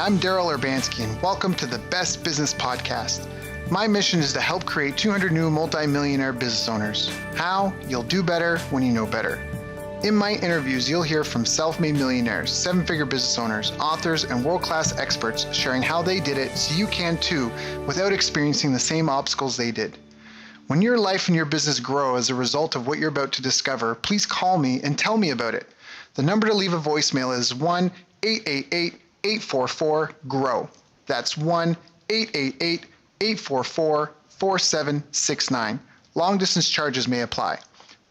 I'm Daryl Urbanski, and welcome to the Best Business Podcast. My mission is to help create 200 new multi-millionaire business owners. How? You'll do better when you know better. In my interviews, you'll hear from self-made millionaires, seven-figure business owners, authors, and world-class experts sharing how they did it so you can too, without experiencing the same obstacles they did. When your life and your business grow as a result of what you're about to discover, please call me and tell me about it. The number to leave a voicemail is 1-888-844-GROW. That's 1-888-844-4769. Long distance charges may apply.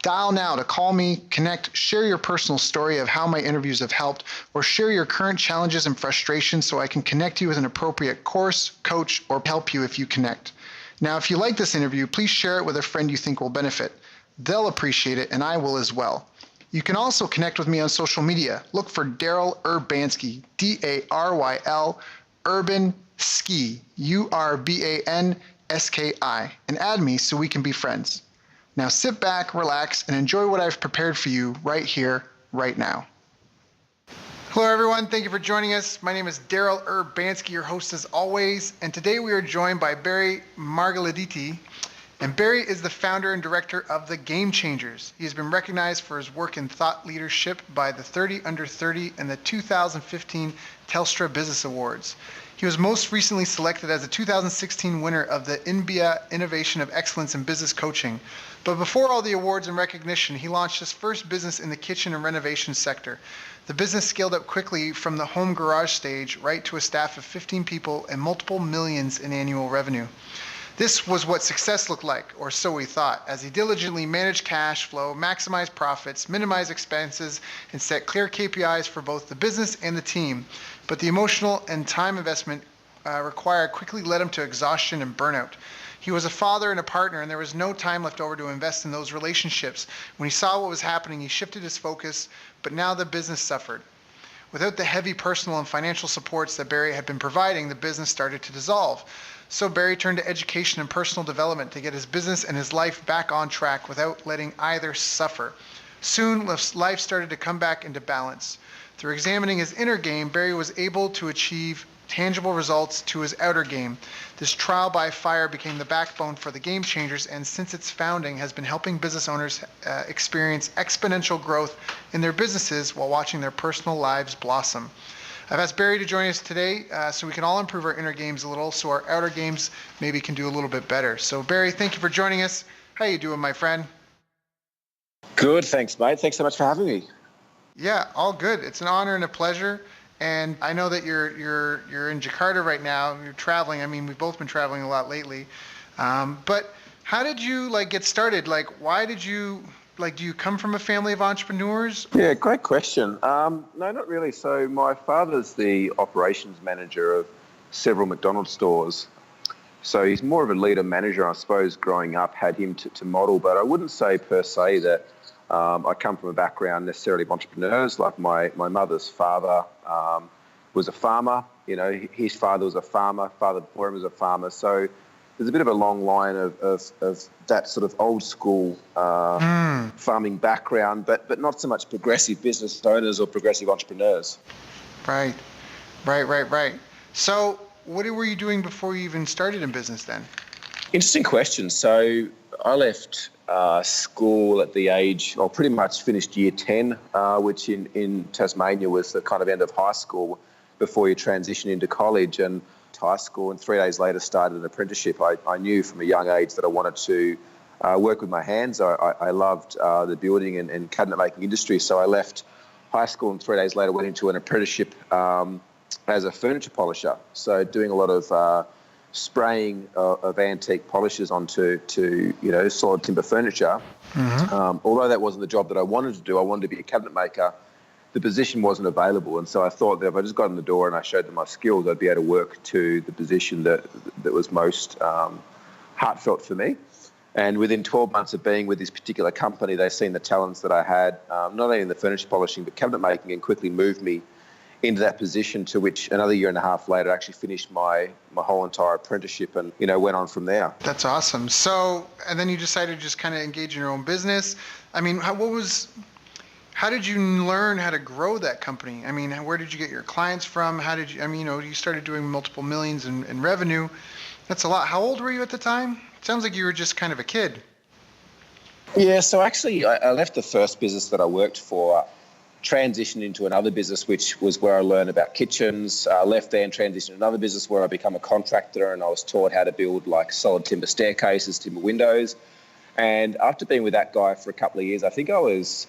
Dial now to call me, connect, share your personal story of how my interviews have helped, or share your current challenges and frustrations so I can connect you with an appropriate course, coach, or help you if you connect. Now, if you like this interview, please share it with a friend you think will benefit. They'll appreciate it, and I will as well. You can also connect with me on social media. Look for Daryl Urbanski, D-A-R-Y-L, Urban Ski, U-R-B-A-N-S-K-I, and add me so we can be friends. Now sit back, relax, and enjoy what I've prepared for you right here, right now. Hello everyone, thank you for joining us. My name is Daryl Urbanski, your host as always, and today we are joined by Barry Magliarditi. And Barry is the founder and director of The Game Changers. He has been recognized for his work in thought leadership by the 30 Under 30 and the 2015 Telstra Business Awards. He was most recently selected as the 2016 winner of the Inbia Innovation of Excellence in Business Coaching. But before all the awards and recognition, he launched his first business in the kitchen and renovation sector. The business scaled up quickly from the home garage stage right to a staff of 15 people and multiple millions in annual revenue. This was what success looked like, or so we thought, as he diligently managed cash flow, maximized profits, minimized expenses, and set clear KPIs for both the business and the team. But the emotional and time investment required quickly led him to exhaustion and burnout. He was a father and a partner, and there was no time left over to invest in those relationships. When he saw what was happening, he shifted his focus, but now the business suffered. Without the heavy personal and financial supports that Barry had been providing, the business started to dissolve. So Barry turned to education and personal development to get his business and his life back on track without letting either suffer. Soon, life started to come back into balance. Through examining his inner game, Barry was able to achieve tangible results to his outer game. This trial by fire became the backbone for the Game Changers, and since its founding has been helping business owners experience exponential growth in their businesses while watching their personal lives blossom. I've asked Barry to join us today so we can all improve our inner games a little so our outer games maybe can do a little bit better. So Barry, thank you for joining us. How you doing, my friend? Good, thanks, mate. Thanks so much for having me. Yeah, all good. It's an honor and a pleasure. And I know that you're in Jakarta right now. You're traveling. I mean, we've both been traveling a lot lately. But how did you get started? Why did you do you come from a family of entrepreneurs? Yeah, great question. No, not really. So my father's the operations manager of several McDonald's stores. So he's more of a leader manager, I suppose, growing up, had him to model. But I wouldn't say per se that I come from a background necessarily of entrepreneurs. Like my mother's father was a farmer. You know, his father was a farmer. Father before him was a farmer. So there's a bit of a long line of that sort of old school farming background, but not so much progressive business owners or progressive entrepreneurs. Right. So what were you doing before you even started in business then? Interesting question. So I left school at the age, or pretty much finished year 10, which in Tasmania was the kind of end of high school before you transition into college. And high school, and 3 days later started an apprenticeship. I knew from a young age that I wanted to work with my hands. I loved the building and cabinet making industry, so I left high school and 3 days later went into an apprenticeship as a furniture polisher. So doing a lot of spraying of antique polishes onto solid timber furniture. Mm-hmm. Although that wasn't the job that I wanted to do, I wanted to be a cabinet maker. The position wasn't available, and so I thought that if I just got in the door and I showed them my skills, I'd be able to work to the position that was most heartfelt for me. And within 12 months of being with this particular company, they've seen the talents that I had, not only in the furniture polishing but cabinet making, and quickly moved me into that position, to which another year and a half later I actually finished my whole entire apprenticeship and went on from there. That's awesome. So, and then you decided to just kind of engage in your own business. I mean, How did you learn how to grow that company? I mean, where did you get your clients from? How did you, I mean, you started doing multiple millions in revenue. That's a lot. How old were you at the time? Sounds like you were just kind of a kid. Yeah, so actually I left the first business that I worked for, transitioned into another business, which was where I learned about kitchens, left there and transitioned to another business where I became a contractor, and I was taught how to build like solid timber staircases, timber windows. And after being with that guy for a couple of years, I think I was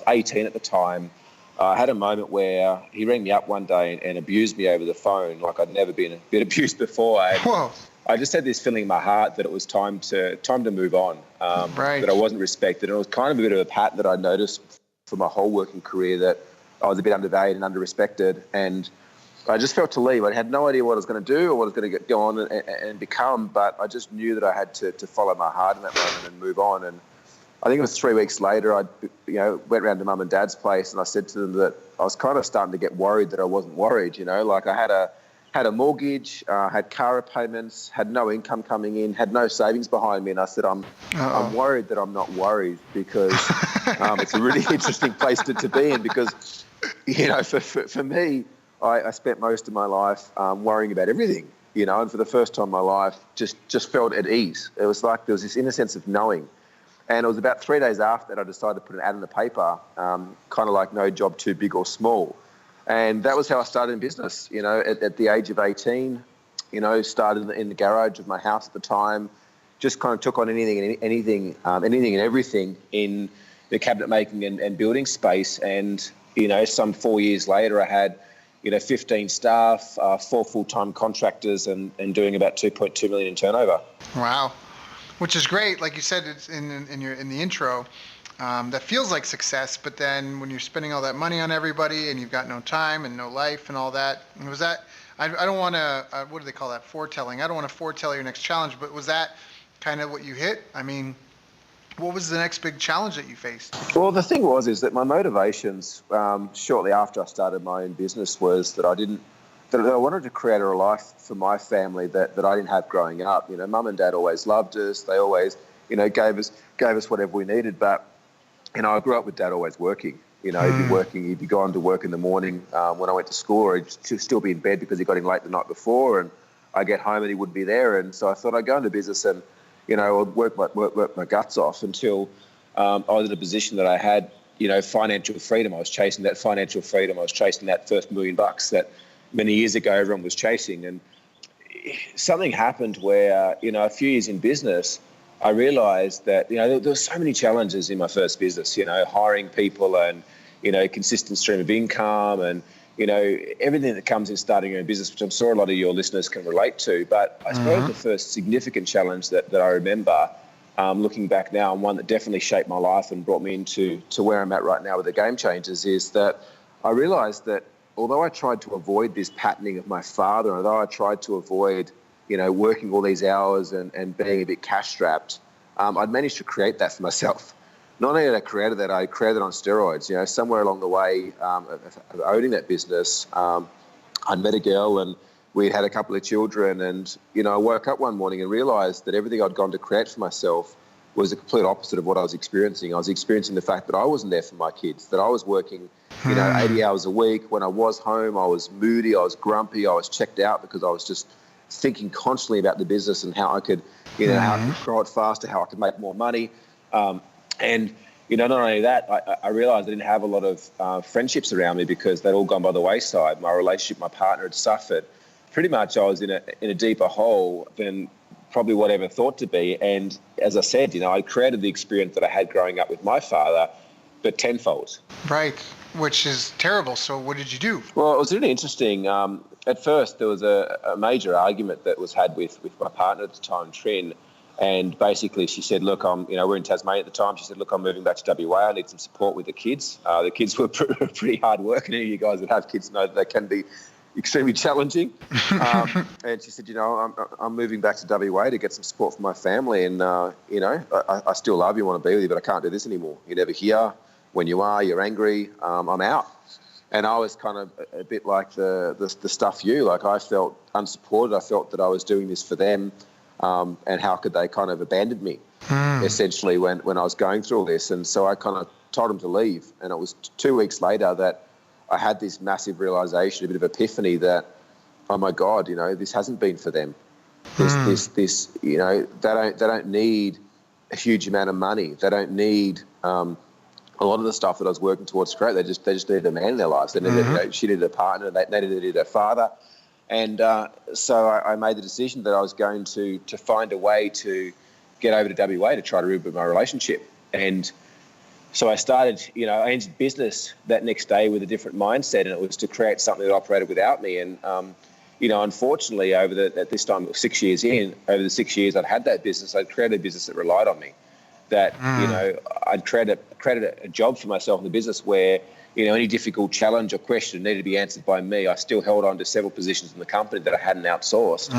18 at the time. I had a moment where he rang me up one day and abused me over the phone like I'd never been abused before. And Whoa. I just had this feeling in my heart that it was time to move on, Right. that I wasn't respected. And it was kind of a bit of a pattern that I noticed for my whole working career, that I was a bit undervalued and under-respected. And I just felt to leave. I had no idea what I was going to do or what I was going to go on and become, but I just knew that I had to follow my heart in that moment and move on. And I think it was 3 weeks later, I went round to mum and dad's place, and I said to them that I was kind of starting to get worried that I wasn't worried. Like I had a mortgage, had car payments, had no income coming in, had no savings behind me, and I said I'm worried that I'm not worried, because it's a really interesting place to be in, because for me, I spent most of my life worrying about everything, and for the first time in my life, just felt at ease. It was like there was this inner sense of knowing. And it was about 3 days after that I decided to put an ad in the paper, kind of like no job too big or small. And that was how I started in business, at the age of 18, started in the garage of my house at the time, just kind of took on anything and everything in the cabinet making and building space. And, some 4 years later, I had 15 staff, 4 full-time contractors, and doing about 2.2 million in turnover. Wow. Which is great. Like you said, it's in the intro, that feels like success, but then when you're spending all that money on everybody and you've got no time and no life and all that, was that, I don't want to, what do they call that? Foretelling. I don't want to foretell your next challenge, but was that kind of what you hit? I mean, what was the next big challenge that you faced? Well, the thing is that my motivations shortly after I started my own business was that I wanted to create a life for my family that I didn't have growing up. Mum and dad always loved us. They always, gave us whatever we needed. But, I grew up with dad always working. He'd be working, he'd be going to work in the morning when I went to school, or he'd still be in bed because he got in late the night before, and I'd get home and he wouldn't be there. And so I thought I'd go into business and, I'd work my guts off until I was in a position that I had, financial freedom. I was chasing that financial freedom. I was chasing that first $1 million that many years ago everyone was chasing. And something happened where, a few years in business, I realized that, there were so many challenges in my first business, hiring people and, consistent stream of income and, everything that comes in starting your own business, which I'm sure a lot of your listeners can relate to. But I suppose the first significant challenge that I remember, looking back now, and one that definitely shaped my life and brought me into where I'm at right now with the Game Changers, is that I realized that although I tried to avoid this patterning of my father, although I tried to avoid, working all these hours and being a bit cash strapped, I'd managed to create that for myself. Not only did I create that, I created it on steroids. Somewhere along the way of owning that business, I met a girl and we'd had a couple of children, and, I woke up one morning and realised that everything I'd gone to create for myself was the complete opposite of what I was experiencing. I was experiencing the fact that I wasn't there for my kids, that I was working, 80 hours a week. When I was home, I was moody, I was grumpy, I was checked out because I was just thinking constantly about the business and how I could, how I could grow it faster, how I could make more money. And, not only that, I realised I didn't have a lot of friendships around me because they'd all gone by the wayside. My relationship, my partner had suffered. Pretty much I was in a deeper hole than probably what I ever thought to be. And as I said, I created the experience that I had growing up with my father, but tenfold. Right, which is terrible. So what did you do? Well, it was really interesting. At first, there was a major argument that was had with my partner at the time, Trin. And basically she said, look, we're in Tasmania at the time. She said, look, I'm moving back to WA. I need some support with the kids. The kids were pretty hard work. And any of you guys that have kids know that they can be extremely challenging. And she said, I'm moving back to WA to get some support from my family. And, I still love you, want to be with you, but I can't do this anymore. You're never here. When you are, you're angry. I'm out. And I was kind of a bit like the stuff you. Like, I felt unsupported. I felt that I was doing this for them. And how could they kind of abandon me, essentially, when I was going through all this. And so I kind of told them to leave. And it was 2 weeks later that I had this massive realization, a bit of epiphany that, oh my God, this hasn't been for them. This, they don't need a huge amount of money. They don't need a lot of the stuff that I was working towards to create. They just needed a man in their lives. They needed, she needed a partner. They needed a father. And so I made the decision that I was going to find a way to get over to WA to try to rebuild my relationship. And so I started, I entered business that next day with a different mindset, and it was to create something that operated without me. And, unfortunately, at this time, 6 years in, over the 6 years I'd had that business, I'd created a business that relied on me. That, I'd created a job for myself in the business where, any difficult challenge or question needed to be answered by me. I still held on to several positions in the company that I hadn't outsourced.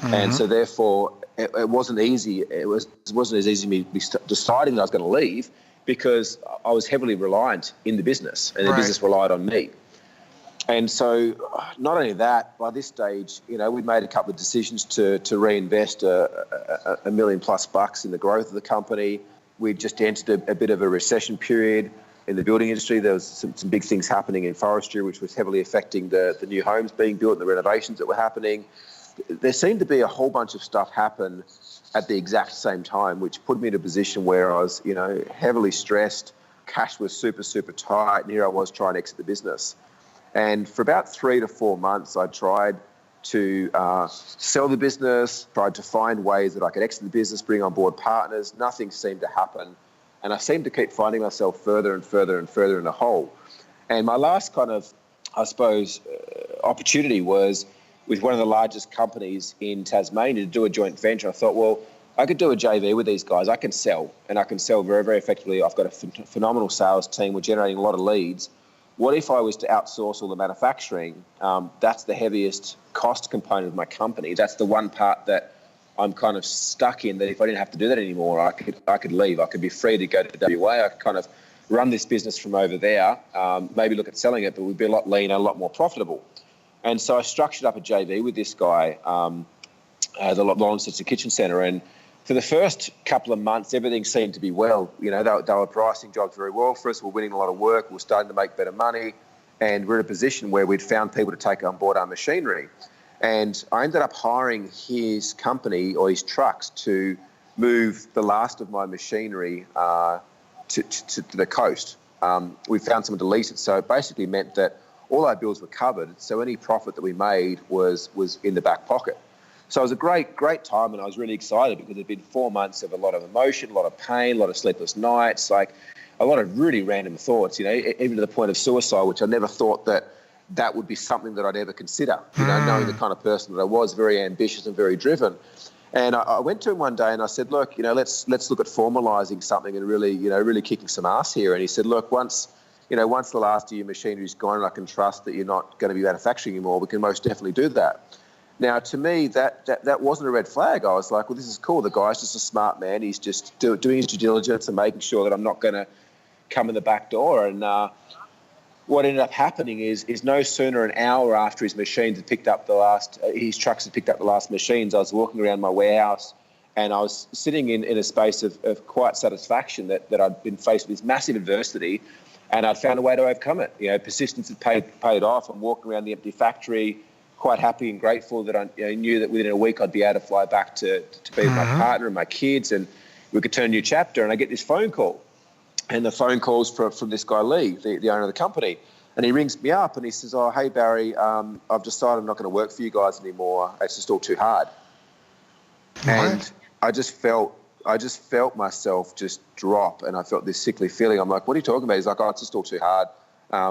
And so therefore it wasn't easy. It wasn't as easy me deciding that I was going to leave, because I was heavily reliant in the business, and the business relied on me. And so not only that, by this stage, we'd made a couple of decisions to reinvest a $1 million+ in the growth of the company. We'd just entered a bit of a recession period in the building industry. There was some big things happening in forestry, which was heavily affecting the new homes being built and the renovations that were happening. There seemed to be a whole bunch of stuff happen at the exact same time, which put me in a position where I was, heavily stressed. Cash was super, super tight, and here I was trying to exit the business. And for about 3 to 4 months, I tried to sell the business, tried to find ways that I could exit the business, bring on board partners. Nothing seemed to happen. And I seemed to keep finding myself further and further and further in a hole. And my last kind of, opportunity was with one of the largest companies in Tasmania to do a joint venture. I thought, well, I could do a JV with these guys. I can sell, and I can sell very, very effectively. I've got a phenomenal sales team. We're generating a lot of leads. What if I was to outsource all the manufacturing? That's the heaviest cost component of my company. That's the one part that I'm kind of stuck in, that if I didn't have to do that anymore, I could leave. I could be free to go to WA. I could kind of run this business from over there, maybe look at selling it, but we'd be a lot leaner, a lot more profitable. And so I structured up a JV with this guy, the Launceston Kitchen Centre. And for the first couple of months, everything seemed to be well. They were pricing jobs very well for us. We're winning a lot of work. We're starting to make better money. And we're in a position where we'd found people to take on board our machinery. And I ended up hiring his company or his trucks to move the last of my machinery to the coast. We found someone to lease it. So it basically meant that all our bills were covered. So any profit that we made was in the back pocket. So it was a great time, and I was really excited because it'd been 4 months of a lot of emotion, a lot of pain, a lot of sleepless nights, like a lot of really random thoughts, even to the point of suicide, which I never thought that would be something that I'd ever consider, knowing the kind of person that I was, very ambitious and very driven. And I went to him one day and I said, look, let's look at formalising something and really kicking some ass here. And he said, look, once the last of your machinery is gone and I can trust that you're not going to be manufacturing anymore, we can most definitely do that. Now, to me, that wasn't a red flag. I was like, well, this is cool. The guy's just a smart man. He's just doing his due diligence and making sure that I'm not going to come in the back door. And what ended up happening is no sooner an hour after his trucks had picked up the last machines, I was walking around my warehouse and I was sitting in a space of quiet satisfaction that I'd been faced with this massive adversity, and I'd found a way to overcome it. Persistence had paid off. I'm walking around the empty factory, quite happy and grateful that I knew that within a week I'd be able to fly back to be with my partner and my kids, and we could turn a new chapter. And I get this phone call. And the phone call's from this guy, Lee, the owner of the company. And he rings me up and he says, oh, hey, Barry, I've decided I'm not going to work for you guys anymore. It's just all too hard. What? And I just felt myself just drop, and I felt this sickly feeling. I'm like, what are you talking about? He's like, oh, it's just all too hard.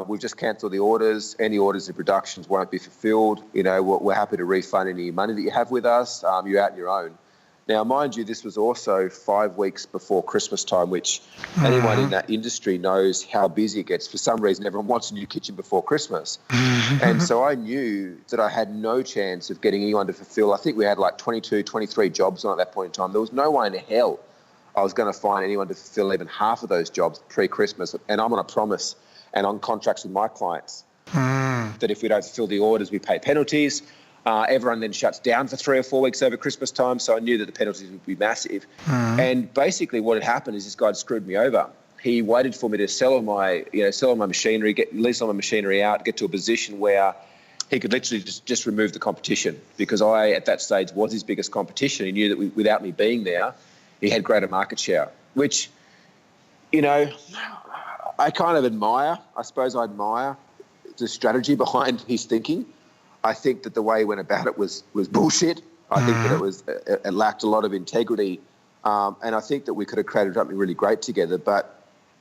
We've just cancelled the orders. Any orders in productions won't be fulfilled. We're happy to refund any money that you have with us. You're out on your own. Now, mind you, this was also 5 weeks before Christmas time, which anyone in that industry knows how busy it gets. For some reason, everyone wants a new kitchen before Christmas. And so I knew that I had no chance of getting anyone to fulfill. I think we had like 22, 23 jobs on at that point in time. There was no way in hell I was going to find anyone to fulfill even half of those jobs pre-Christmas. And I'm on a promise and on contracts with my clients that if we don't fulfill the orders, we pay penalties. Everyone then shuts down for 3 or 4 weeks over Christmas time, so I knew that the penalties would be massive. And basically what had happened is this guy had screwed me over. he waited for me to sell all my machinery, lease all my machinery out, get to a position where he could literally just remove the competition, because I, at that stage, was his biggest competition. He knew that without me being there, he had greater market share, which, I kind of admire. I suppose I admire the strategy behind his thinking. I think that the way he went about it was bullshit. I think that it lacked a lot of integrity. And I think that we could have created something really great together. But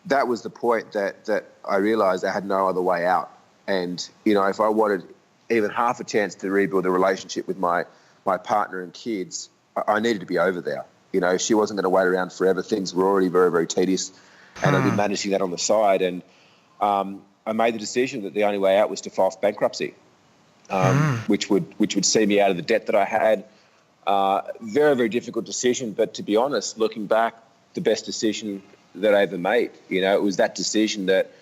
that was the point that I realised I had no other way out. And, if I wanted even half a chance to rebuild a relationship with my partner and kids, I needed to be over there. She wasn't going to wait around forever. Things were already very, very tedious. And I've been managing that on the side. And I made the decision that the only way out was to file for bankruptcy, which would see me out of the debt that I had. Very, very difficult decision. But to be honest, looking back, the best decision that I ever made. It was that decision that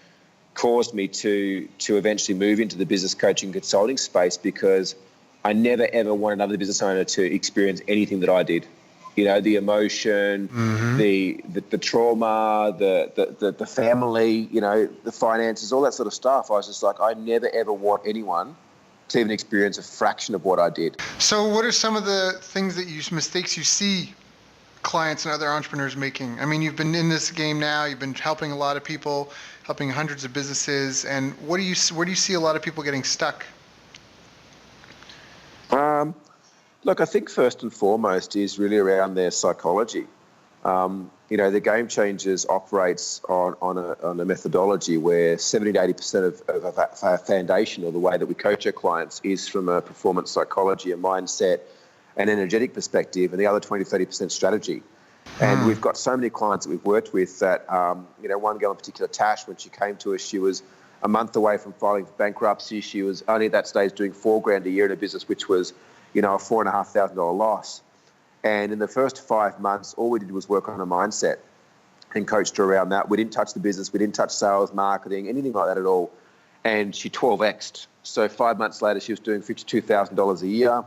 caused me to eventually move into the business coaching consulting space, because I never, ever want another business owner to experience anything that I did. The emotion, the trauma, the family, the finances, all that sort of stuff. I was just like, I never, ever want anyone to even experience a fraction of what I did. So what are some of the mistakes you see clients and other entrepreneurs making? I mean, you've been in this game now, you've been helping a lot of people, helping hundreds of businesses, and where do you see a lot of people getting stuck? Look, I think first and foremost is really around their psychology. The Game Changers operates on a methodology where 70 to 80% of our foundation, or the way that we coach our clients, is from a performance psychology, a mindset, an energetic perspective, and the other 20 to 30% strategy. And we've got so many clients that we've worked with that, one girl in particular, Tash, when she came to us, she was a month away from filing for bankruptcy. She was only at that stage doing $4,000 a year in a business, which was, a $4,500 loss. And in the first 5 months, all we did was work on a mindset and coached her around that. We didn't touch the business. We didn't touch sales, marketing, anything like that at all. And she 12x'd. So 5 months later, she was doing $52,000 a year.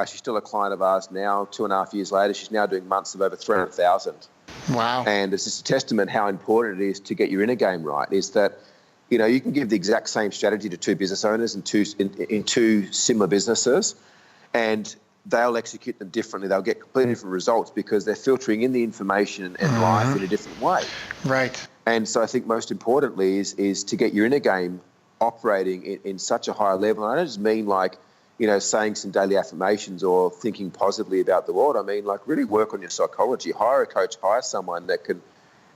She's still a client of ours now. 2.5 years later, she's now doing months of over 300,000. Wow. And it's just a testament how important it is to get your inner game right, is that, you can give the exact same strategy to two business owners in two similar businesses, and they'll execute them differently. They'll get completely different results because they're filtering in the information and life in a different way. Right. And so I think most importantly is to get your inner game operating in such a higher level. And I don't just mean like, saying some daily affirmations or thinking positively about the world. I mean, like, really work on your psychology. Hire a coach, hire someone that can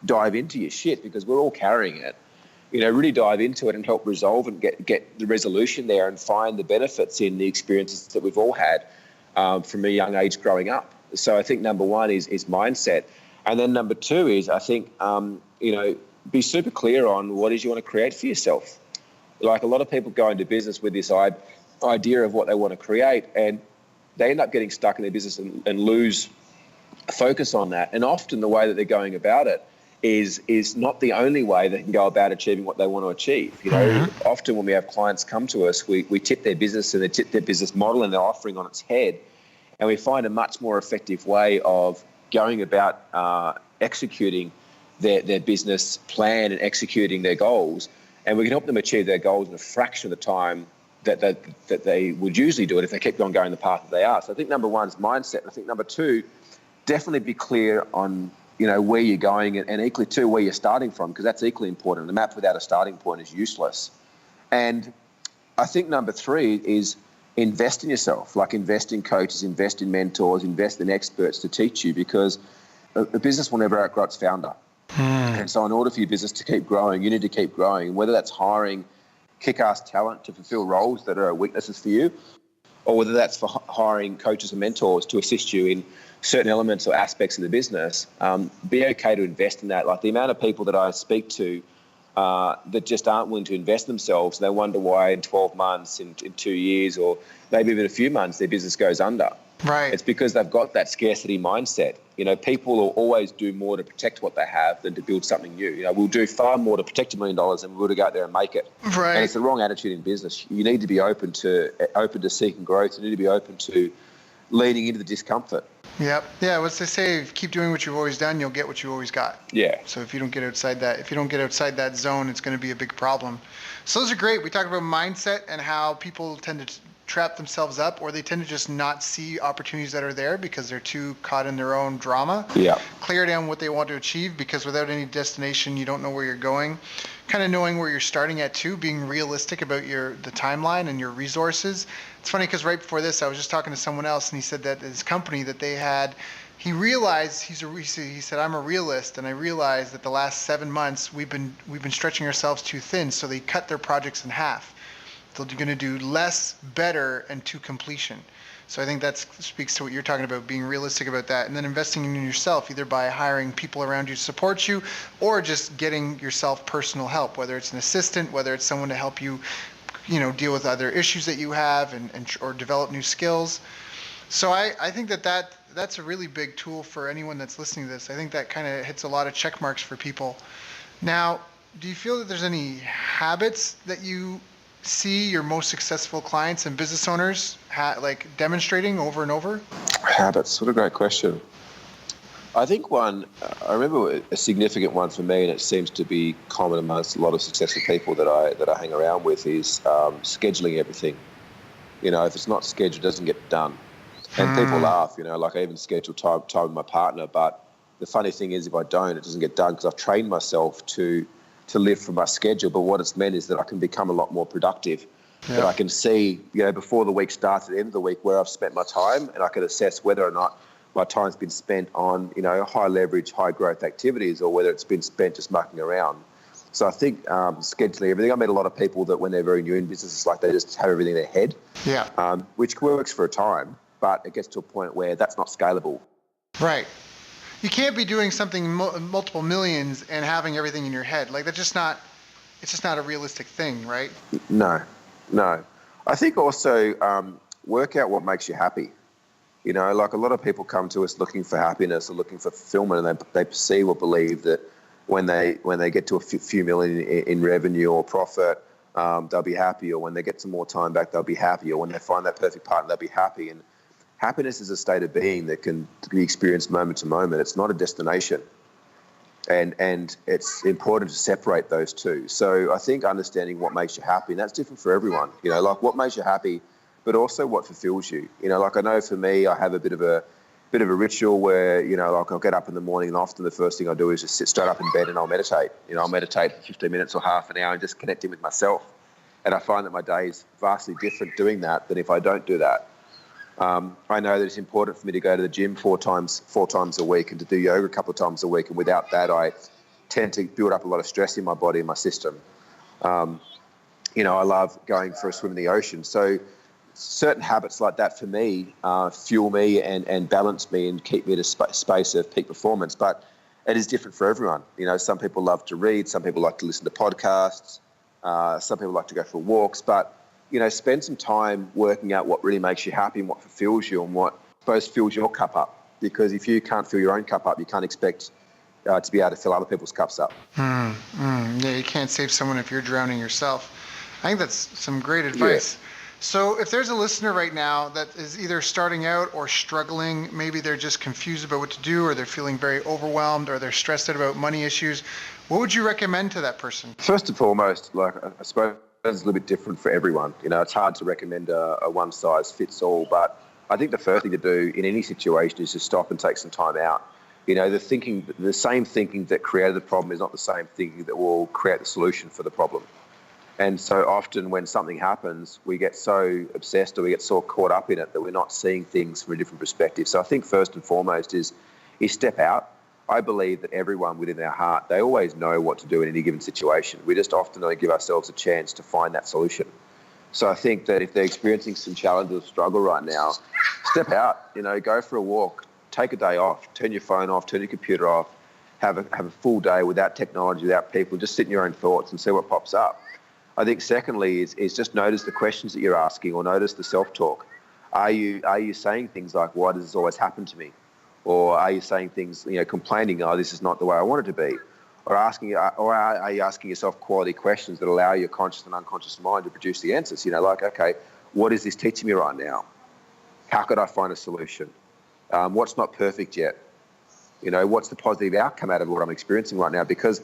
dive into your shit, because we're all carrying it. Really dive into it and help resolve and get the resolution there, and find the benefits in the experiences that we've all had from a young age growing up. So I think number one is mindset. And then number two is, I think, be super clear on what it is you want to create for yourself. Like, a lot of people go into business with this idea of what they want to create, and they end up getting stuck in their business and lose focus on that. And often the way that they're going about it is not the only way they can go about achieving what they want to achieve. Often when we have clients come to us, we tip their business and they tip their business model and their offering on its head, and we find a much more effective way of going about executing their business plan and executing their goals, and we can help them achieve their goals in a fraction of the time that they would usually do it if they kept on going the path that they are. So I think number one is mindset. And I think number two, definitely be clear on where you're going, and equally too, where you're starting from, because that's equally important. The map without a starting point is useless. And I think number three is invest in yourself, like invest in coaches, invest in mentors, invest in experts to teach you, because a business will never outgrow its founder. And so in order for your business to keep growing, you need to keep growing, whether that's hiring kick-ass talent to fulfill roles that are weaknesses for you, or whether that's for hiring coaches and mentors to assist you in certain elements or aspects of the business. Be okay to invest in that. Like, the amount of people that I speak to that just aren't willing to invest themselves, they wonder why in 12 months, in 2 years, or maybe even a few months, their business goes under. Right. It's because they've got that scarcity mindset. People will always do more to protect what they have than to build something new. We'll do far more to protect $1 million than we will to go out there and make it. Right. And it's the wrong attitude in business. You need to be open to seeking growth. You need to be open to leaning into the discomfort. Yep. Yeah. What's they say? Keep doing what you've always done, you'll get what you always got. Yeah. So if you don't get outside that zone, it's going to be a big problem. So those are great. We talked about mindset and how people tend to trap themselves up, or they tend to just not see opportunities that are there because they're too caught in their own drama. Yeah. Clear down what they want to achieve, because without any destination, you don't know where you're going. Kind of knowing where you're starting at too, being realistic about the timeline and your resources. It's funny because right before this, I was just talking to someone else, and he said that his company that they had, he realized he said, I'm a realist, and I realized that the last 7 months we've been stretching ourselves too thin, so they cut their projects in half. They're going to do less, better, and to completion. So I think that speaks to what you're talking about, being realistic about that, and then investing in yourself, either by hiring people around you to support you, or just getting yourself personal help, whether it's an assistant, whether it's someone to help you, deal with other issues that you have or develop new skills. So I think that's a really big tool for anyone that's listening to this. I think that kind of hits a lot of check marks for people. Now, do you feel that there's any habits that you see your most successful clients and business owners demonstrating over and over? Habits. What a great question. I think I remember a significant one for me, and it seems to be common amongst a lot of successful people that I hang around with, is scheduling everything. If it's not scheduled, it doesn't get done. And people laugh, I even schedule time with my partner, but the funny thing is, if I don't, it doesn't get done, because I've trained myself to live from my schedule. But what it's meant is that I can become a lot more productive, that I can see, before the week starts, at the end of the week, where I've spent my time, and I can assess whether or not my time's been spent on, high leverage, high growth activities, or whether it's been spent just mucking around. So I think scheduling everything. I met a lot of people that when they're very new in business, it's like they just have everything in their head, which works for a time, but it gets to a point where that's not scalable. Right. You can't be doing something multiple millions and having everything in your head. It's just not a realistic thing, right? No. I think also work out what makes you happy. A lot of people come to us looking for happiness or looking for fulfillment, and they perceive or believe that when they get to a few million in revenue or profit, they'll be happy, or when they get some more time back, they'll be happy, or when they find that perfect partner, they'll be happy. And happiness is a state of being that can be experienced moment to moment. It's not a destination. And it's important to separate those two. So I think understanding what makes you happy, and that's different for everyone, what makes you happy, but also what fulfills you. I know for me, I have a bit of a ritual where, I'll get up in the morning, and often the first thing I do is just sit straight up in bed and I'll meditate. I'll meditate for 15 minutes or half an hour and just connecting with myself. And I find that my day is vastly different doing that than if I don't do that. I know that it's important for me to go to the gym four times a week, and to do yoga a couple of times a week. And without that, I tend to build up a lot of stress in my body and my system. I love going for a swim in the ocean. So certain habits like that for me fuel me and balance me and keep me at a space of peak performance. But it is different for everyone. Some people love to read, some people like to listen to podcasts, some people like to go for walks, but spend some time working out what really makes you happy and what fulfills you and what, I suppose, fills your cup up. Because if you can't fill your own cup up, you can't expect to be able to fill other people's cups up. Yeah, you can't save someone if you're drowning yourself. I think that's some great advice. Yeah. So if there's a listener right now that is either starting out or struggling, maybe they're just confused about what to do, or they're feeling very overwhelmed, or they're stressed out about money issues, what would you recommend to that person? First and foremost, I suppose, it's a little bit different for everyone. It's hard to recommend a one-size-fits-all, but I think the first thing to do in any situation is to stop and take some time out. The same thinking that created the problem is not the same thinking that will create the solution for the problem. And so often when something happens, we get so obsessed, or we get so caught up in it, that we're not seeing things from a different perspective. So I think first and foremost is step out. I believe that everyone within their heart, they always know what to do in any given situation. We just often don't give ourselves a chance to find that solution. So I think that if they're experiencing some challenges or struggle right now, step out, go for a walk, take a day off, turn your phone off, turn your computer off, have a full day without technology, without people, just sit in your own thoughts and see what pops up. I think secondly is just notice the questions that you're asking, or notice the self-talk. Are you saying things like, why does this always happen to me? Or are you saying things, complaining, oh, this is not the way I want it to be? Or are you asking yourself quality questions that allow your conscious and unconscious mind to produce the answers? Okay, what is this teaching me right now? How could I find a solution? What's not perfect yet? What's the positive outcome out of what I'm experiencing right now? Because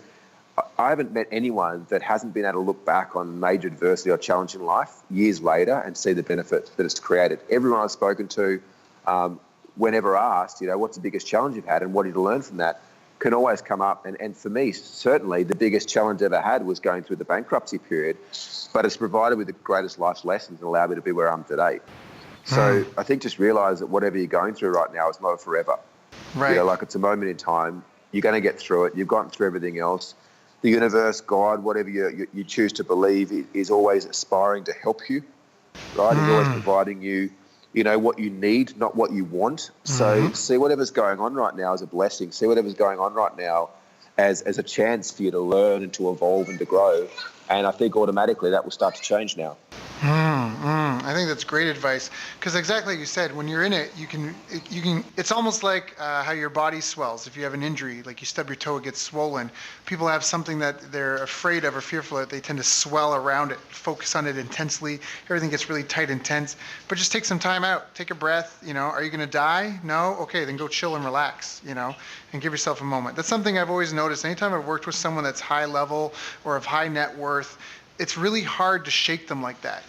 I haven't met anyone that hasn't been able to look back on major adversity or challenge in life years later and see the benefit that it's created. Everyone I've spoken to, whenever asked, what's the biggest challenge you've had and what did you learn from that, can always come up. And for me, certainly the biggest challenge I ever had was going through the bankruptcy period, but it's provided with the greatest life lessons and allowed me to be where I am today. So I think just realise that whatever you're going through right now is not forever. Right. It's a moment in time. You're going to get through it. You've gotten through everything else. The universe, God, whatever you choose to believe, is always aspiring to help you, right? It's always providing you, what you need, not what you want. So see whatever's going on right now as a blessing. See whatever's going on right now as a chance for you to learn and to evolve and to grow. And I think automatically that will start to change now. I think that's great advice, because exactly like you said, when you're in it, you can. It's almost like how your body swells. If you have an injury, like you stub your toe, it gets swollen. People have something that they're afraid of or fearful of, they tend to swell around it, focus on it intensely. Everything gets really tight and tense. But just take some time out, take a breath. Are you going to die? No? Okay, then go chill and relax. And give yourself a moment. That's something I've always noticed. Anytime I've worked with someone that's high level or of high net worth, it's really hard to shake them like that.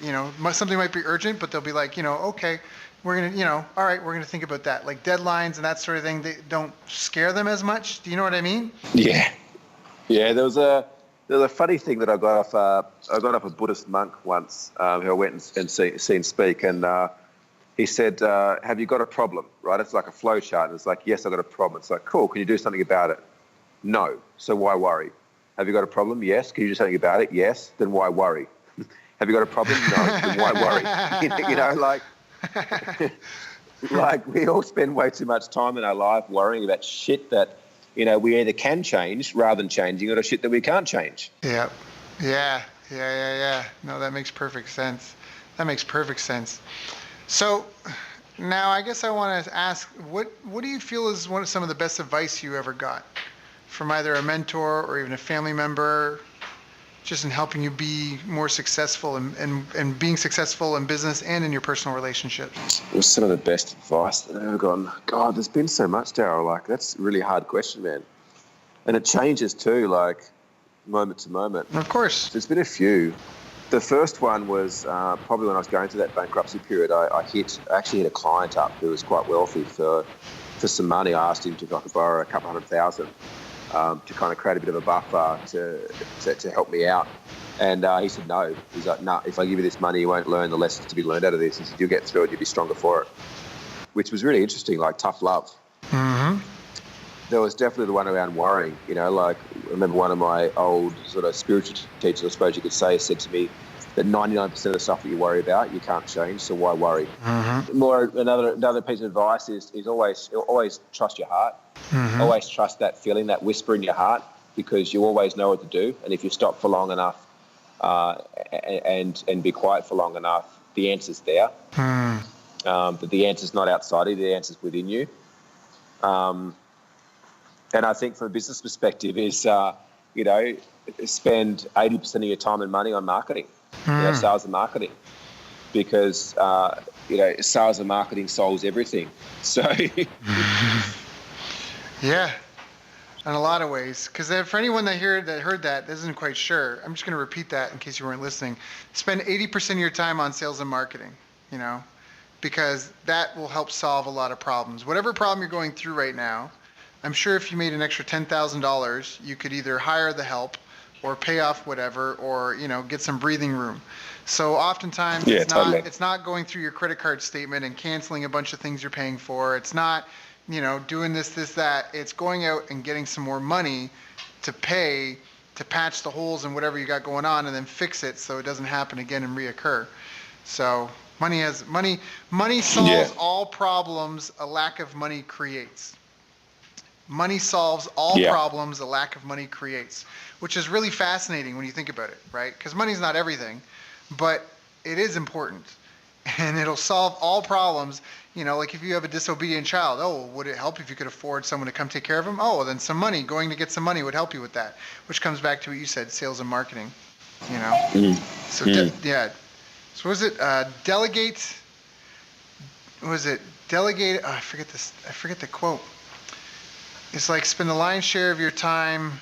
Something might be urgent, but they'll be like, okay, we're going to, all right, we're going to think about that. Like deadlines and that sort of thing, they don't scare them as much. Do you know what I mean? Yeah. Yeah, there was a funny thing that I got off a Buddhist monk once, who I went and seen speak, and he said, have you got a problem, right? It's like a flow chart, and it's like, yes, I've got a problem. It's like, cool, can you do something about it? No, so why worry? Have you got a problem? Yes. Can you do something about it? Yes. Then why worry? Have you got a problem? No. Then why worry? Like we all spend way too much time in our life worrying about shit that, we either can change rather than changing it, or shit that we can't change. Yeah. No, that makes perfect sense. So now I guess I want to ask, what do you feel is some of the best advice you ever got from either a mentor or even a family member, just in helping you be more successful and being successful in business and in your personal relationships? It was some of the best advice that I've ever gotten. God, there's been so much, Daryl. Like, that's a really hard question, man. And it changes too, like moment to moment. Of course. There's been a few. The first one was probably when I was going through that bankruptcy period. I actually hit a client up who was quite wealthy for some money. I asked him if I could borrow a couple $100,000 to kind of create a bit of a buffer to help me out. And he said no. He's like, no, if I give you this money, you won't learn the lessons to be learned out of this. He said, you'll get through it, you'll be stronger for it, which was really interesting, like tough love. Mm-hmm. There was definitely the one around worrying, like I remember one of my old sort of spiritual teachers, I suppose you could say, said to me that 99% of the stuff that you worry about, you can't change, so why worry? Mm-hmm. Another piece of advice is always trust your heart. Mm-hmm. Always trust that feeling, that whisper in your heart, because you always know what to do. And if you stop for long enough and be quiet for long enough, the answer's there. Mm. But the answer's not outside you, the answer's within you. And I think from a business perspective is, spend 80% of your time and money on marketing, sales and marketing, because, sales and marketing solves everything. So... Yeah, in a lot of ways. Because for anyone that heard that isn't quite sure, I'm just going to repeat that in case you weren't listening. Spend 80% of your time on sales and marketing, because that will help solve a lot of problems. Whatever problem you're going through right now, I'm sure if you made an extra $10,000, you could either hire the help or pay off whatever, or get some breathing room. So oftentimes it's not going through your credit card statement and canceling a bunch of things you're paying for. It's not doing this, that. It's going out and getting some more money to pay to patch the holes in whatever you got going on, and then fix it so it doesn't happen again and reoccur. So money solves all problems a lack of money creates. Money solves all problems a lack of money creates, which is really fascinating when you think about it, right? Because money's not everything, but it is important, and it'll solve all problems. Like if you have a disobedient child, would it help if you could afford someone to come take care of him? Oh, well, then going to get some money would help you with that, which comes back to what you said, sales and marketing, So, So was it delegate? was it delegate? Oh, I forget this. I forget the quote. It's like spend the lion's share of your time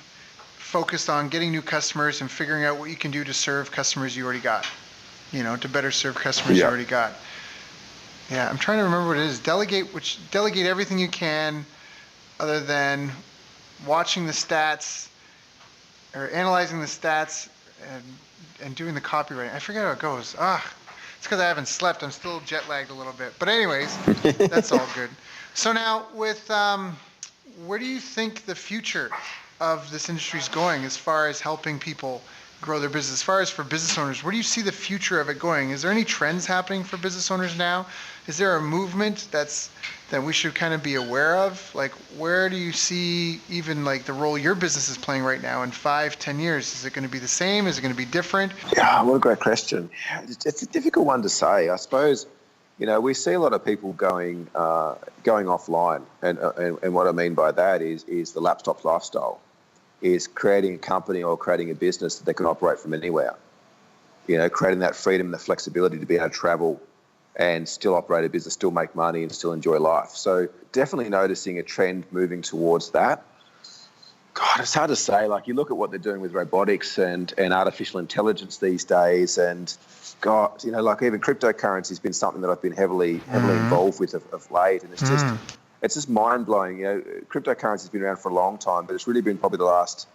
focused on getting new customers and figuring out what you can do to serve customers you already got. To better serve customers you already got. Yeah, I'm trying to remember what it is. Delegate everything you can, other than watching the stats or analyzing the stats and doing the copywriting. I forget how it goes. It's because I haven't slept. I'm still jet lagged a little bit. But anyways, that's all good. So now with where do you think the future of this industry is going as far as helping people grow their business? As far as for business owners, where do you see the future of it going? Is there any trends happening for business owners now? Is there a movement that we should kind of be aware of? Like, where do you see even like the role your business is playing right now in 5-10 years? Is it going to be the same? Is it going to be different? Yeah, what a great question. It's a difficult one to say. I suppose, we see a lot of people going offline, and what I mean by that is the laptop lifestyle, is creating a company or creating a business that they can operate from anywhere. Creating that freedom and the flexibility to be able to travel and still operate a business, still make money and still enjoy life. So definitely noticing a trend moving towards that. God, it's hard to say. Like, you look at what they're doing with robotics and artificial intelligence these days, and God, like even cryptocurrency has been something that I've been heavily involved with of late, and it's just mind blowing. Cryptocurrency has been around for a long time, but it's really been probably the last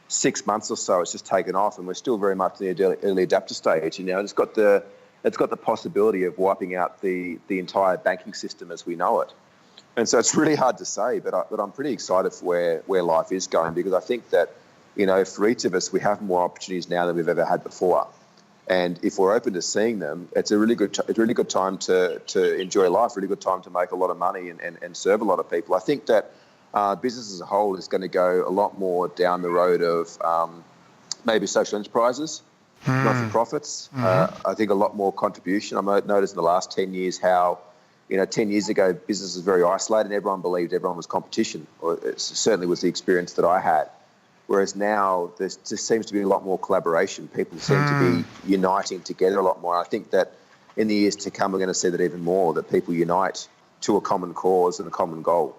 6 months or so. It's just taken off, and we're still very much in the early adapter stage. And it's got the possibility of wiping out the entire banking system as we know it. And so it's really hard to say, but I'm pretty excited for where life is going, because I think that, for each of us, we have more opportunities now than we've ever had before. And if we're open to seeing them, it's a really good time to enjoy life, really good time to make a lot of money and serve a lot of people. I think that business as a whole is going to go a lot more down the road of maybe social enterprises, not-for-profits. I think a lot more contribution. I've noticed in the last 10 years how 10 years ago, business was very isolated and everyone believed everyone was competition, or it certainly was the experience that I had. Whereas now there just seems to be a lot more collaboration. People seem to be uniting together a lot more. I think that in the years to come, we're going to see that even more, that people unite to a common cause and a common goal.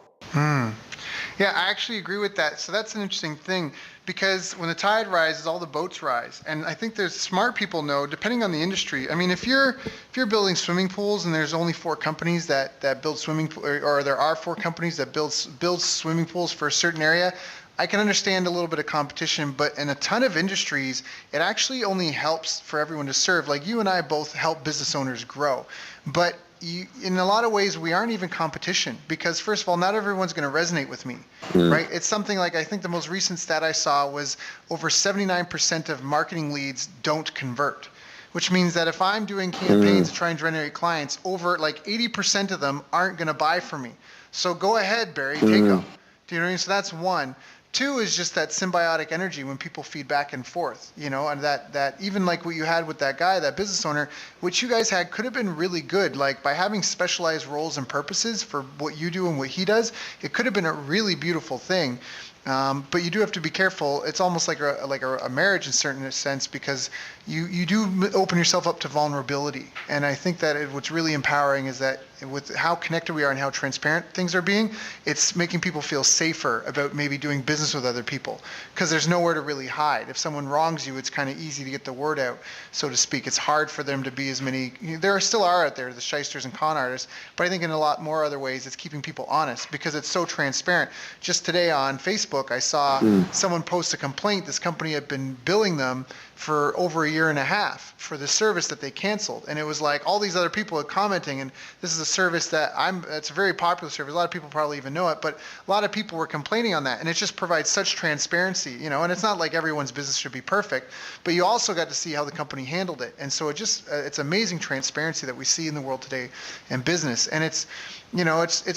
Yeah, I actually agree with that. So that's an interesting thing, because when the tide rises, all the boats rise. And I think there's smart people know, depending on the industry. I mean, if you're building swimming pools and there's only 4 companies that build swimming pools, or there are 4 companies that build swimming pools for a certain area, I can understand a little bit of competition. But in a ton of industries, it actually only helps for everyone to serve. Like you and I both help business owners grow. But in a lot of ways, we aren't even competition, because first of all, not everyone's going to resonate with me, right? It's something like, I think the most recent stat I saw was over 79% of marketing leads don't convert, which means that if I'm doing campaigns to try and generate clients, over like 80% of them aren't going to buy from me. So go ahead, Barry, take them. Do you know what I mean? So that's one. 2 is just that symbiotic energy when people feed back and forth, and that even like what you had with that guy, that business owner, which you guys had could have been really good. Like by having specialized roles and purposes for what you do and what he does, it could have been a really beautiful thing. But you do have to be careful. It's almost like a marriage in a certain sense, because you do open yourself up to vulnerability. And I think that what's really empowering is that with how connected we are and how transparent things are being, it's making people feel safer about maybe doing business with other people, because there's nowhere to really hide. If someone wrongs you, it's kind of easy to get the word out, so to speak. It's hard for them to be as many. There still are out there the shysters and con artists, but I think in a lot more other ways, it's keeping people honest because it's so transparent. Just today on Facebook, I saw someone post a complaint. This company had been billing them for over a year and a half for the service that they canceled. And it was like all these other people are commenting, and this is a service it's a very popular service. A lot of people probably even know it, but a lot of people were complaining on that. And it just provides such transparency, and it's not like everyone's business should be perfect, but you also got to see how the company handled it. And so it's amazing transparency that we see in the world today in business. And it's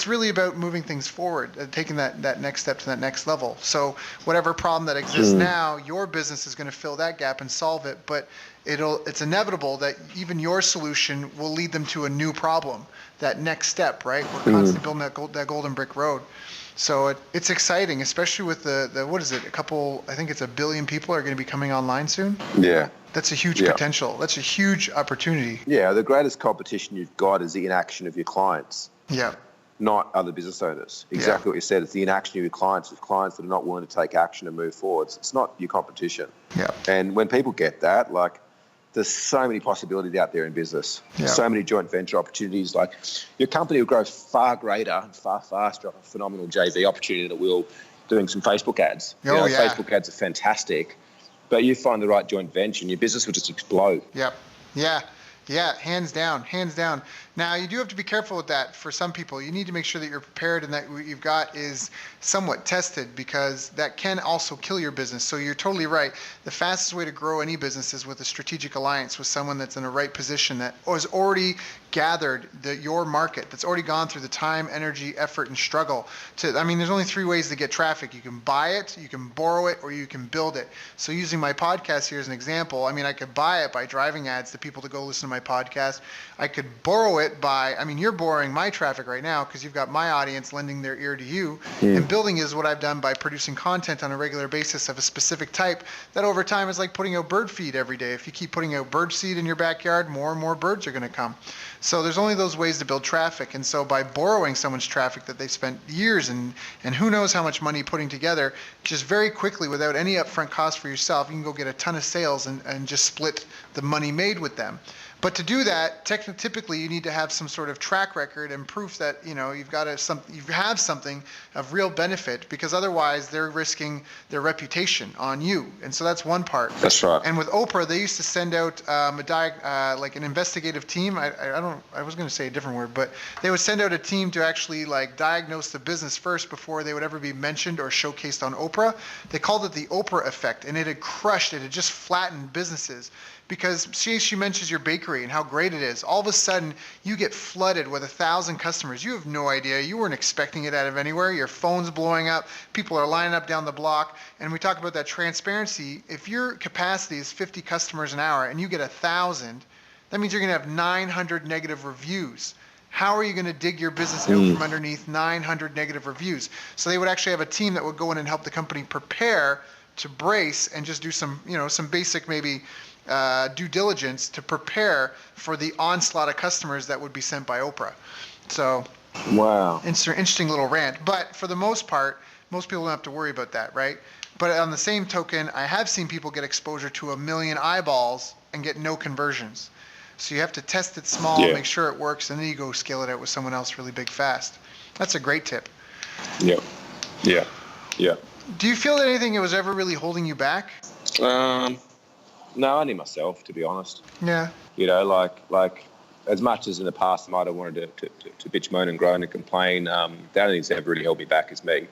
really about moving things forward, taking that next step to that next level. So whatever problem that exists now, your business is going to fill that gap and solve it, but it's inevitable that even your solution will lead them to a new problem, that next step, right? We're constantly building that golden brick road. So it's exciting, especially with the what is it? I think it's 1 billion people are going to be coming online soon. Yeah. That's a huge Yeah. potential. That's a huge opportunity. Yeah, the greatest competition you've got is the inaction of your clients, Yeah. not other business owners. Exactly what you said. It's the inaction of your clients, with clients that are not willing to take action and move forwards. It's not your competition. Yeah. And when people get that, like, there's so many possibilities out there in business, Yeah. so many joint venture opportunities. Like, your company will grow far greater and far faster off a phenomenal JV opportunity than it will doing some Facebook ads. Oh, yeah. Facebook ads are fantastic, but you find the right joint venture and your business will just explode. Yep. Yeah. Yeah. Hands down. Hands down. Now, you do have to be careful with that. For some people, you need to make sure that you're prepared and that what you've got is somewhat tested, because that can also kill your business. So you're totally right. The fastest way to grow any business is with a strategic alliance with someone that's in a right position, that has already gathered your market, that's already gone through the time, energy, effort, and struggle. There's only 3 ways to get traffic. You can buy it, you can borrow it, or you can build it. So using my podcast here as an example, I could buy it by driving ads to people to go listen to my podcast. I could borrow it by, you're borrowing my traffic right now because you've got my audience lending their ear to you. And building is what I've done by producing content on a regular basis of a specific type that over time is like putting out bird feed every day. If you keep putting out bird seed in your backyard, more and more birds are going to come. So there's only those ways to build traffic. And so by borrowing someone's traffic that they've spent years and who knows how much money putting together, just very quickly without any upfront cost for yourself, you can go get a ton of sales and just split the money made with them. But to do that, typically you need to have some sort of track record and proof that you have something of real benefit, because otherwise they're risking their reputation on you. And so that's one part. That's right. And with Oprah, they used to send out like an investigative team. I was going to say a different word, but they would send out a team to actually like diagnose the business first before they would ever be mentioned or showcased on Oprah. They called it the Oprah effect, and it had just flattened businesses. Because she mentions your bakery and how great it is. All of a sudden, you get flooded with 1,000 customers. You have no idea. You weren't expecting it out of anywhere. Your phone's blowing up. People are lining up down the block. And we talk about that transparency. If your capacity is 50 customers an hour and you get 1,000, that means you're going to have 900 negative reviews. How are you going to dig your business out from underneath 900 negative reviews? So they would actually have a team that would go in and help the company prepare to brace and just do some basic maybe due diligence to prepare for the onslaught of customers that would be sent by Oprah. So, wow, interesting little rant. But for the most part, most people don't have to worry about that, right? But on the same token, I have seen people get exposure to 1 million eyeballs and get no conversions. So you have to test it small, make sure it works, and then you go scale it out with someone else really big fast. That's a great tip. Yeah. Do you feel that anything was ever really holding you back? No, only myself, to be honest. Yeah. Like as much as in the past I might have wanted to bitch, moan and groan and complain, the only thing that's ever really held me back is me.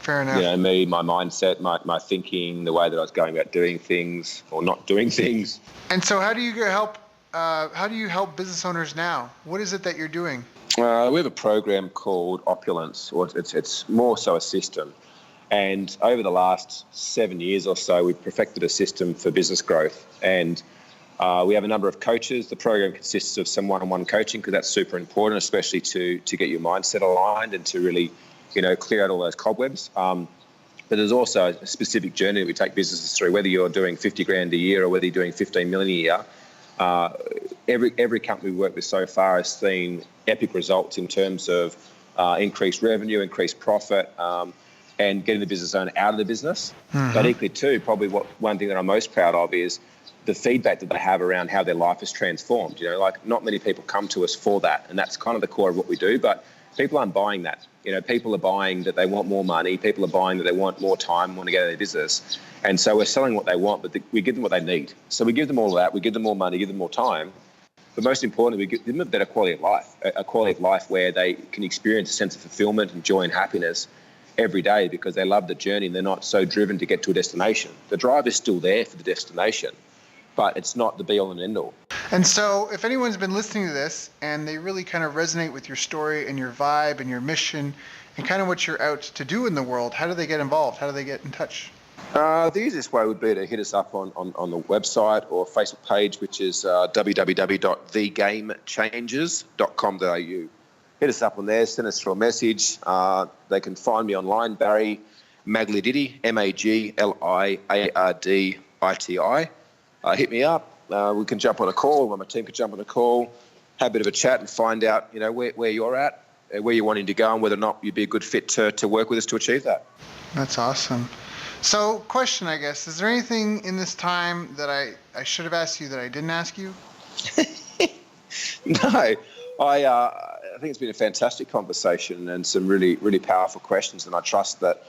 Fair enough. Me, my mindset, my thinking, the way that I was going about doing things or not doing things. And so how do you help business owners now? What is it that you're doing? We have a program called Opulence, or it's more so a system. And over the last 7 years or so, we've perfected a system for business growth. And we have a number of coaches. The program consists of some one-on-one coaching, because that's super important, especially to get your mindset aligned and to really, clear out all those cobwebs. But there's also a specific journey that we take businesses through, whether you're doing 50 grand a year or whether you're doing 15 million a year. Every company we work with so far has seen epic results in terms of increased revenue, increased profit, and getting the business owner out of the business. But equally too, probably one thing that I'm most proud of is the feedback that they have around how their life is transformed. Not many people come to us for that, and that's kind of the core of what we do, but people aren't buying that. People are buying that they want more money, people are buying that they want more time, want to get out of their business. And so we're selling what they want, but we give them what they need. So we give them all of that, we give them more money, give them more time, but most importantly, we give them a better quality of life, a quality of life where they can experience a sense of fulfillment and joy and happiness every day, because they love the journey and they're not so driven to get to a destination. The drive is still there for the destination, but it's not the be all and end all. And so if anyone's been listening to this and they really kind of resonate with your story and your vibe and your mission and kind of what you're out to do in the world, how do they get involved? How do they get in touch? The easiest way would be to hit us up on the website or Facebook page, which is www.thegamechanges.com.au. hit us up on there, send us through a message. They can find me online, Barry Magliarditi, Magliarditi. Hit me up. We can jump on a call, or my team can jump on a call, have a bit of a chat and find out, where you're at, where you're wanting to go, and whether or not you'd be a good fit to work with us to achieve that. That's awesome. So, question, I guess, is there anything in this time that I should have asked you that I didn't ask you? No, I think it's been a fantastic conversation and some really, really powerful questions, and I trust that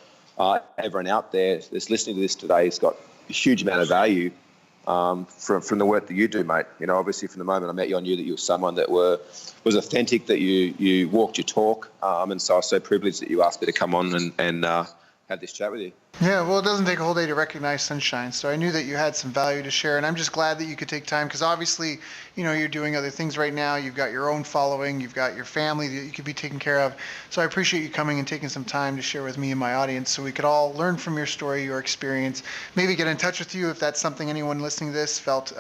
everyone out there that's listening to this today has got a huge amount of value from the work that you do, mate. Obviously from the moment I met you, I knew that you were someone that was authentic, that you walked your talk, and so I was so privileged that you asked me to come on and have this chat with you. Yeah, well, it doesn't take a whole day to recognize sunshine, so I knew that you had some value to share, and I'm just glad that you could take time, because obviously, you're doing other things right now. You've got your own following, you've got your family that you could be taking care of, so I appreciate you coming and taking some time to share with me and my audience so we could all learn from your story, your experience, maybe get in touch with you if that's something anyone listening to this felt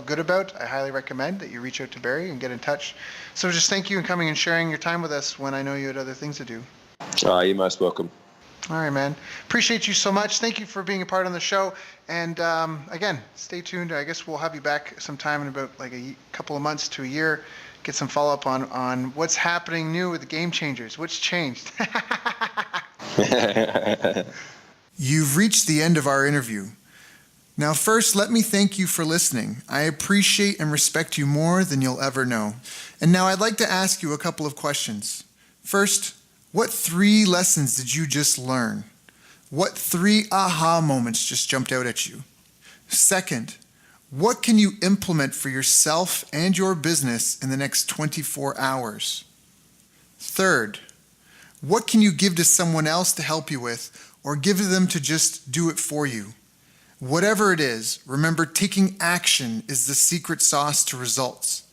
good about. I highly recommend that you reach out to Barry and get in touch. So just thank you for coming and sharing your time with us when I know you had other things to do. You're most welcome. All right, man. Appreciate you so much. Thank you for being a part of the show. And again, stay tuned. I guess we'll have you back sometime in about like a couple of months to a year. Get some follow-up on what's happening new with the game changers. What's changed? You've reached the end of our interview. Now, first, let me thank you for listening. I appreciate and respect you more than you'll ever know. And now I'd like to ask you a couple of questions. First, what 3 lessons did you just learn? What 3 aha moments just jumped out at you? Second, what can you implement for yourself and your business in the next 24 hours? Third, what can you give to someone else to help you with, or give to them to just do it for you? Whatever it is, remember, taking action is the secret sauce to results.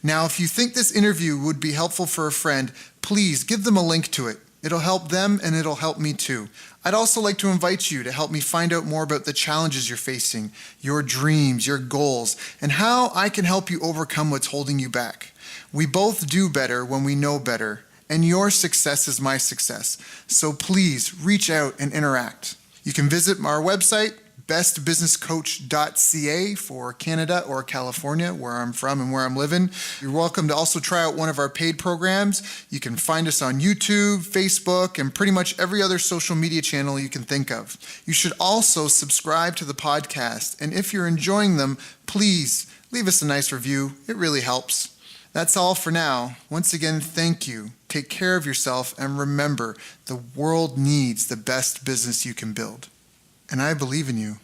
Now, if you think this interview would be helpful for a friend, please give them a link to it. It'll help them and it'll help me too. I'd also like to invite you to help me find out more about the challenges you're facing, your dreams, your goals, and how I can help you overcome what's holding you back. We both do better when we know better, and your success is my success. So please reach out and interact. You can visit our website, bestbusinesscoach.ca for Canada or California, where I'm from and where I'm living. You're welcome to also try out one of our paid programs. You can find us on YouTube, Facebook, and pretty much every other social media channel you can think of. You should also subscribe to the podcast, and if you're enjoying them, please leave us a nice review. It really helps. That's all for now. Once again, thank you. Take care of yourself, and remember, the world needs the best business you can build. And I believe in you.